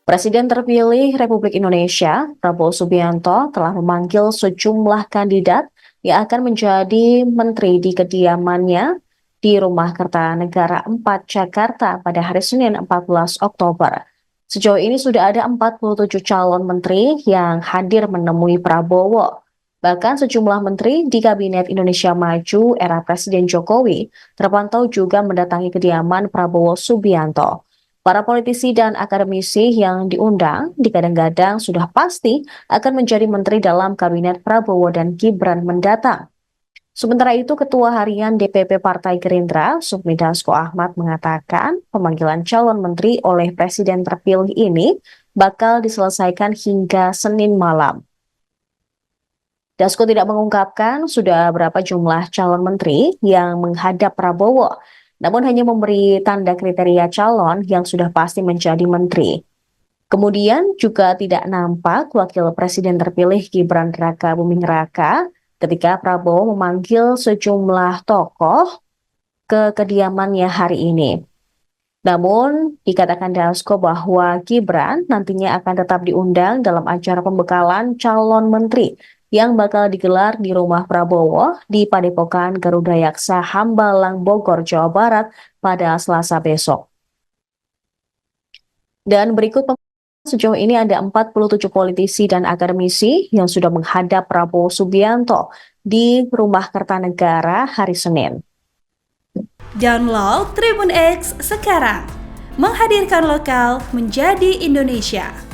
Presiden terpilih Republik Indonesia, Prabowo Subianto, telah memanggil sejumlah kandidat yang akan menjadi menteri di kediamannya di Rumah Kertanegara 4 Jakarta pada hari Senin 14 Oktober. Sejauh ini sudah ada 47 calon menteri yang hadir menemui Prabowo. Bahkan sejumlah menteri di Kabinet Indonesia Maju era Presiden Jokowi terpantau juga mendatangi kediaman Prabowo Subianto. Para politisi dan akademisi yang diundang digadang-gadang sudah pasti akan menjadi menteri dalam Kabinet Prabowo dan Gibran mendatang. Sementara itu, Ketua Harian DPP Partai Gerindra, Sufmi Dasko Ahmad mengatakan pemanggilan calon menteri oleh Presiden terpilih ini bakal diselesaikan hingga Senin malam. Dasko tidak mengungkapkan sudah berapa jumlah calon menteri yang menghadap Prabowo, namun hanya memberi tanda kriteria calon yang sudah pasti menjadi menteri. Kemudian juga tidak nampak Wakil Presiden terpilih Gibran Raka Buming Raka ketika Prabowo memanggil sejumlah tokoh ke kediamannya hari ini. Namun, dikatakan Dasko bahwa Gibran nantinya akan tetap diundang dalam acara pembekalan calon menteri yang bakal digelar di rumah Prabowo di Padepokan Garuda Yaksa Hambalang, Bogor, Jawa Barat pada Selasa besok. Dan berikut sejauh ini ada 47 politisi dan akademisi yang sudah menghadap Prabowo Subianto di Rumah Kertanegara hari Senin. Download Tribun X sekarang, menghadirkan lokal menjadi Indonesia.